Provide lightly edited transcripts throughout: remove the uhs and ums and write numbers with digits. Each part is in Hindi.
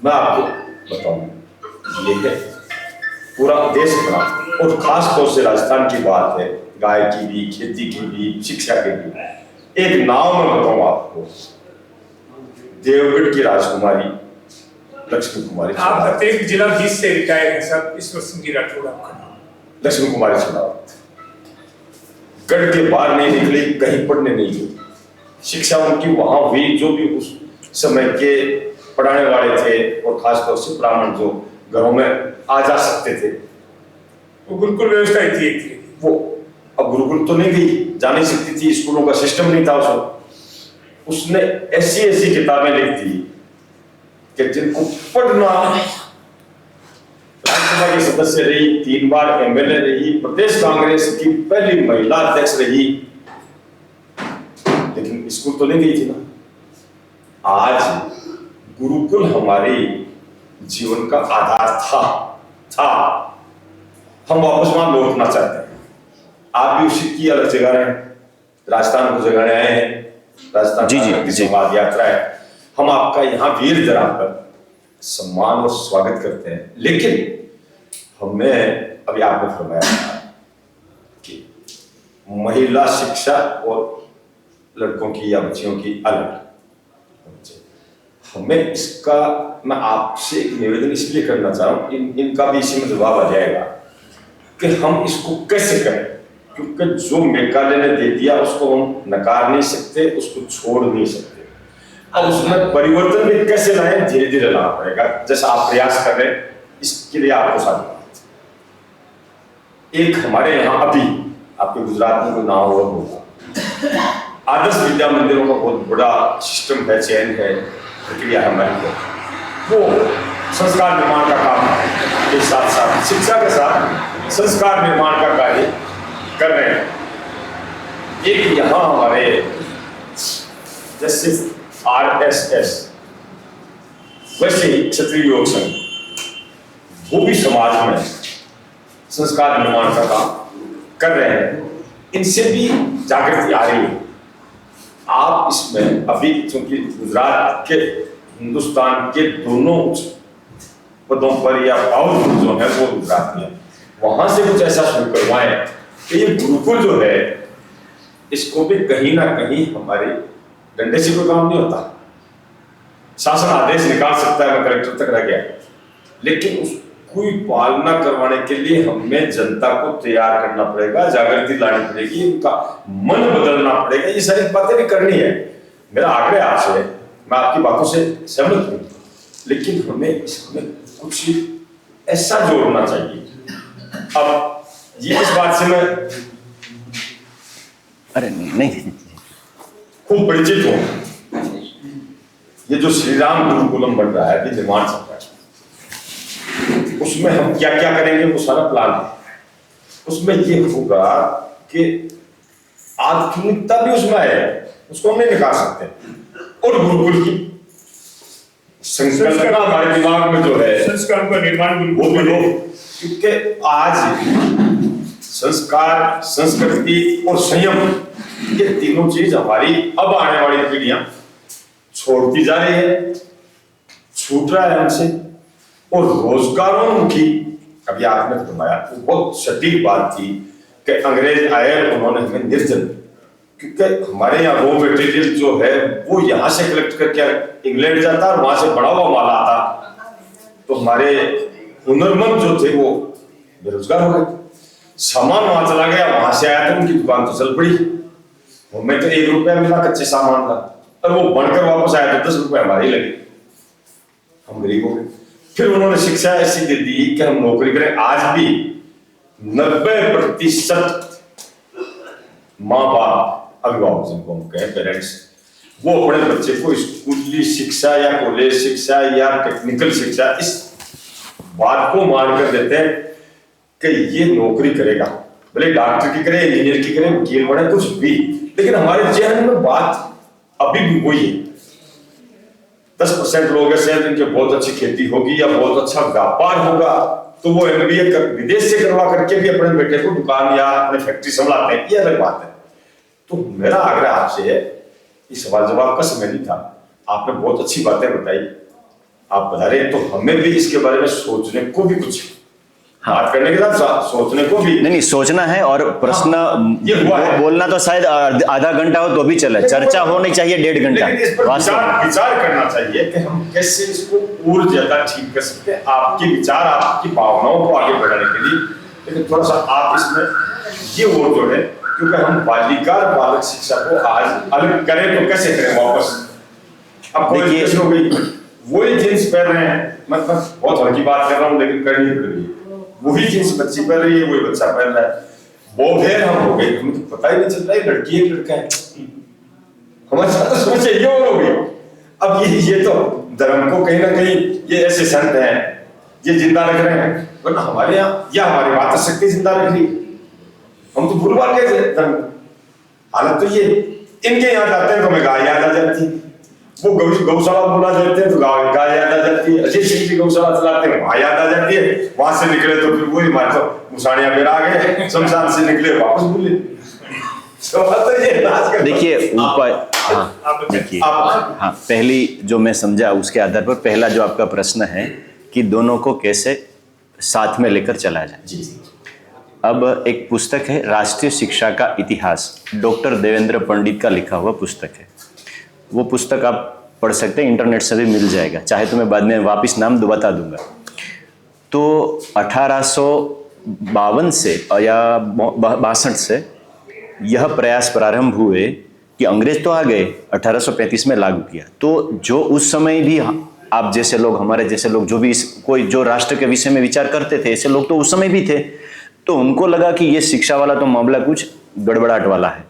मैं आपको बताऊं, ये है पूरा देश बना, और खास तौर से राजस्थान की बात है, गाय की भी, खेती की भी, शिक्षा की भी। एक नाम में बताऊं आपको, देवगढ़ की राजकुमारी लक्ष्मी कुमारी। आप प्रत्येक जिला 20 से रिटायर है सर, ईश्वर सिंह जी राठौड़ आपका नाम। लक्ष्मी कुमारी शेखावत गढ़ के बाहर नहीं निकली, कहीं पढ़ने नहीं गई। शिक्षा उनकी वहां हुई जो भी उस समय के पढ़ाने वाले थे, और खासतौर से ब्राह्मण जो घरों में आ जा सकते थे। वो गुरुकुल व्यवस्था ही थी। वो अब गुरुकुल तो नहीं गई, जा नहीं सकती थी, स्कूलों का सिस्टम नहीं था उसमें। उसने ऐसी ऐसी किताबें लिख दी कि जिनको पढ़ना, राज्यसभा की सदस्य रही, 3 बार एमएलए रही, प्रदेश कांग्रेस की पहली महिला अध्यक्ष रही, लेकिन स्कूल तो नहीं गई थी ना। आज गुरुकुल हमारे जीवन का आधार था। हम वापस वहां लौटना चाहते हैं। आप भी उसी की अलग जगह रहे, राजस्थान को जगाने आए हैं, राजस्थान की संवाद यात्रा है। हम आपका यहाँ वीर जराकर सम्मान और स्वागत करते हैं, लेकिन हमें अभी आपने फरमाया कि महिला शिक्षा और लड़कों की या बच्चियों की अलग, हमें इसका मैं आपसे एक निवेदन इसलिए करना चाह रहा हूं, इनका भी इसी में जवाब आ जाएगा कि हम इसको कैसे करें, क्योंकि जो मेघालय ने दे दिया उसको हम नकार नहीं सकते, उसको छोड़ नहीं सकते। अब उसमें परिवर्तन भी कैसे लाएं, धीरे धीरे लाना पड़ेगा, जैसा आप प्रयास कर रहे हैं। इसके लिए आपको साथ एक हमारे यहाँ अभी आपके गुजरात में कोई नाम होगा, आदर्श विद्या मंदिरों का बहुत बड़ा सिस्टम है, चयन है, प्रक्रिया है हमारी। वो संस्कार निर्माण का काम के साथ साथ शिक्षा के साथ संस्कार निर्माण का कार्य कर रहे हैं। एक यहाँ हमारे जैसे आरएसएस, वैसे ही क्षत्रिय योग संघ, वो भी समाज में संस्कार निर्माण का काम कर रहे हैं। इनसे भी जागृति आ रही है। आप इसमें अभी चूंकि गुजरात के हिंदुस्तान के दोनों पदों पर या पावरफुल जो है वो गुजरात में, वहां से कुछ ऐसा शुरू करवाएं कि ये गुरुकुल जो है इसको भी कहीं ना कहीं हमारे डंडे से कोई काम नहीं होता। शासन आदेश निकाल सकता है, मैं कलेक्टर तक रह गया, लेकिन उसकी पालना करवाने के लिए हमें जनता को तैयार करना पड़ेगा, जागृति लानी पड़ेगी, उनका मन बदलना पड़ेगा। ये सारी बातें भी करनी है। मेरा आग्रह आपसे है, मैं आपकी बातों से सहमत हूं, लेकिन हमें इसमें कुछ ऐसा जोड़ना चाहिए। अब ये इस बात से मैं नहीं खूब परिचित हूं। ये जो श्री राम गुरुकुलम बन रहा है, निर्माण चल रहा है, उसमें हम क्या क्या करेंगे वो सारा प्लान है। उसमें ये होगा कि आधुनिकता भी उसमें है, उसको हम नहीं निकाल सकते, और गुरुकुल की संकल्पना हमारे दिमाग में जो है संस्कार का निर्माण वो भी हो, क्योंकि आज संस्कार, संस्कृति और संयम, ये तीनों चीज हमारी अब आने वाली पीढ़ियां छोड़ती जा रही है, छूट रहा है हमसे। और रोजगारोन्मुखी, अभी आपने फरमाया तो बहुत सटीक बात थी कि अंग्रेज आए, उन्होंने हमें निर्जन, क्योंकि हमारे यहाँ रॉ मटेरियल जो है वो यहाँ से कलेक्ट करके इंग्लैंड जाता और वहां से बड़ा हुआ माल आता, तो हमारे हुनरमंद जो थे वो बेरोजगार हो गए। सामान वहां चला गया, वहां से आया तो उनकी दुकान तो चल पड़ी, हमें तो 1 रुपया मिला कच्चे सामान का, और वो बनकर वापस आया तो 10 रुपए हमारे लगे, हम गरीब हो गए। फिर उन्होंने शिक्षा ऐसी दे दी कि हम नौकरी करें। आज भी 90% माँ बाप, अभिभावक जिनको हम कहें पेरेंट्स, वो अपने बच्चे को स्कूली शिक्षा या कॉलेज शिक्षा या टेक्निकल शिक्षा इस बात को मान कर देते हैं कि ये नौकरी करेगा, भले डॉक्टर की करे, इंजीनियर की करे, वकील बने, कुछ भी, लेकिन हमारे जहन में बात अभी भी वही है। 10% लोग ऐसे हैं जिनके बहुत अच्छी खेती होगी या बहुत अच्छा व्यापार होगा, तो वो MBA विदेश से करवा करके भी अपने बेटे को दुकान या अपने फैक्ट्री संभालते हैं, ये अलग बात है। तो मेरा आग्रह आपसे है, इस सवाल जवाब का समय नहीं था, आपने बहुत अच्छी बातें बताई, आप बता रहे तो हमें भी इसके बारे में सोचने को भी कुछ बात करने के साथ सोचने को भी नहीं सोचना है। और प्रश्न ये हुआ है। बोलना तो शायद आधा घंटा हो तो भी चले, चर्चा होनी चाहिए 1.5 घंटा। लेकिन इस पर विचार करना चाहिए कि हम कैसे इसको और ज्यादा ठीक कर सकते हैं, आपके विचार आपकी भावनाओं को आगे बढ़ाने के लिए। लेकिन थोड़ा सा आप इसमें ये और जोड़े, क्योंकि हम बालिका और बालक शिक्षा को आज अलग करें तो कैसे करें वापस। अब कोई देखिए हो गई वही जींस पहन रहे हैं, मतलब बहुत हल्की बात कर रहा हूँ लेकिन करनी पड़ेगी, वही जींस बच्ची पहन रही है, वही बच्चा पहन रहा है, बोधेर हम हो गए, हमें तो पता ही नहीं चल रहा है लड़की है लड़का है, हमारे साथ तो सोच ये और हो गई। अब ये तो धर्म को कहीं ना कहीं ये ऐसे संत हैं ये जिंदा रख रहे हैं, वरना हमारे यहाँ या हमारी माता शक्ति जिंदा रख रही, हम तो भूलवा गए धर्म। हालत तो ये इनके यहाँ जाते हैं तो हमें गाय याद आ जाती है, वो गौशाला बुला देते हैं तो गाय याद आ जाती है, अजय सिंह जी गौशाला चलाते हैं वहां याद आ जाती है, वहां से निकले तो फिर वही मार तो मुसानिया फिर आ गए, शमशान से निकले वापस भूले। तो ये देखिए ऊपर हाँ देखिए हाँ, पहली जो मैं समझा उसके आधार पर पहला जो आपका प्रश्न है कि दोनों को कैसे साथ में लेकर चला जाए। अब एक पुस्तक है राष्ट्रीय शिक्षा का इतिहास, डॉक्टर देवेंद्र पंडित का लिखा हुआ पुस्तक है। वो पुस्तक आप पढ़ सकते हैं, इंटरनेट से भी मिल जाएगा, चाहे तो मैं बाद में वापस नाम बता दूंगा। तो 1852 से या 62 से यह प्रयास प्रारंभ हुए कि अंग्रेज तो आ गए, 1835 में लागू किया। तो जो उस समय भी आप जैसे लोग, हमारे जैसे लोग जो भी कोई जो राष्ट्र के विषय में विचार करते थे, ऐसे लोग तो उस समय भी थे। तो उनको लगा कि ये शिक्षा वाला तो मामला कुछ गड़बड़ाहट वाला है,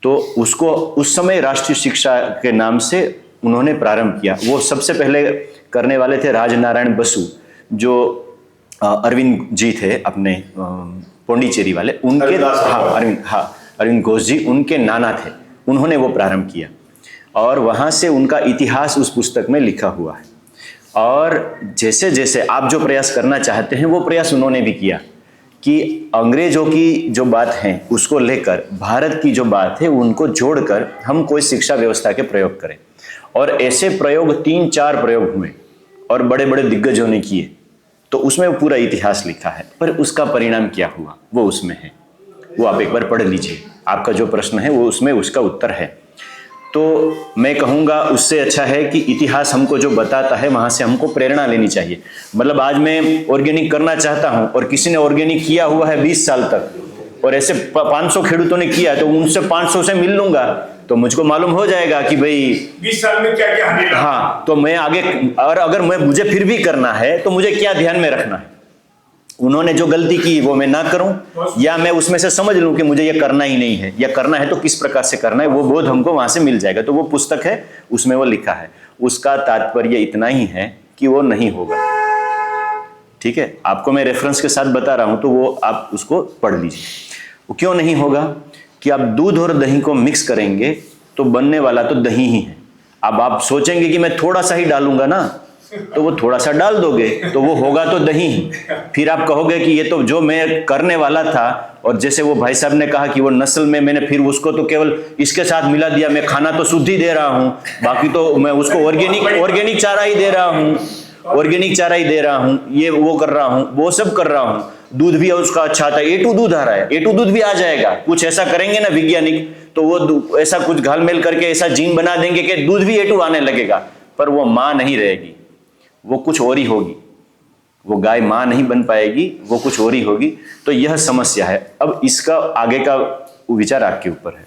तो उसको उस समय राष्ट्रीय शिक्षा के नाम से उन्होंने प्रारंभ किया। वो सबसे पहले करने वाले थे राजनारायण बसु, जो अरविंद जी थे अपने पौंडीचेरी वाले, उनके अरविंद घोष जी उनके नाना थे, उन्होंने वो प्रारंभ किया और वहाँ से उनका इतिहास उस पुस्तक में लिखा हुआ है। और जैसे जैसे आप जो प्रयास करना चाहते हैं वो प्रयास उन्होंने भी किया कि अंग्रेजों की जो बात है उसको लेकर भारत की जो बात है उनको जोड़कर हम कोई शिक्षा व्यवस्था के प्रयोग करें। और ऐसे प्रयोग 3-4 प्रयोग हुए और बड़े बड़े दिग्गजों ने किए, तो उसमें वो पूरा इतिहास लिखा है। पर उसका परिणाम क्या हुआ वो उसमें है, वो आप एक बार पढ़ लीजिए। आपका जो प्रश्न है वो उसमें उसका उत्तर है। तो मैं कहूँगा उससे अच्छा है कि इतिहास हमको जो बताता है वहाँ से हमको प्रेरणा लेनी चाहिए। मतलब आज मैं ऑर्गेनिक करना चाहता हूँ और किसी ने ऑर्गेनिक किया हुआ है 20 साल तक और ऐसे 500 खेडूतों ने किया, तो उनसे 500 से मिल लूंगा तो मुझको मालूम हो जाएगा कि भाई 20 साल में क्या क्या हानि। हाँ, तो मैं आगे, और अगर मुझे फिर भी करना है तो मुझे क्या ध्यान में रखना है, उन्होंने जो गलती की वो मैं ना करूं, या मैं उसमें से समझ लूं कि मुझे ये करना ही नहीं है, या करना है तो किस प्रकार से करना है, वो बोध हमको वहां से मिल जाएगा। तो वो पुस्तक है, उसमें वो लिखा है। उसका तात्पर्य इतना ही है कि वो नहीं होगा। ठीक है, आपको मैं रेफरेंस के साथ बता रहा हूं तो वो आप उसको पढ़ लीजिए। वो क्यों नहीं होगा कि आप दूध और दही को मिक्स करेंगे तो बनने वाला तो दही ही है। अब आप सोचेंगे कि मैं थोड़ा सा ही डालूंगा ना, तो वो थोड़ा सा डाल दोगे तो वो होगा तो दही ही। फिर आप कहोगे कि ये तो जो मैं करने वाला था, और जैसे वो भाई साहब ने कहा कि वो नस्ल में मैंने फिर उसको तो केवल इसके साथ मिला दिया, मैं खाना तो शुद्ध ही दे रहा हूँ, बाकी तो मैं उसको ऑर्गेनिक चारा ही दे रहा हूँ, ऑर्गेनिक चारा ही दे रहा हूँ, ये वो कर रहा हूँ, वो सब कर रहा हूँ। दूध भी उसका अच्छा आता है, A2 दूध आ रहा है, A2 दूध भी आ जाएगा। कुछ ऐसा करेंगे ना वैज्ञानिक, तो वो ऐसा कुछ घालमेल करके ऐसा जीन बना देंगे कि दूध भी A2 आने लगेगा, पर वो माँ नहीं रहेगी, वो कुछ और ही होगी। वो गाय माँ नहीं बन पाएगी, वो कुछ और ही होगी। तो यह समस्या है। अब इसका आगे का विचार आपके ऊपर है।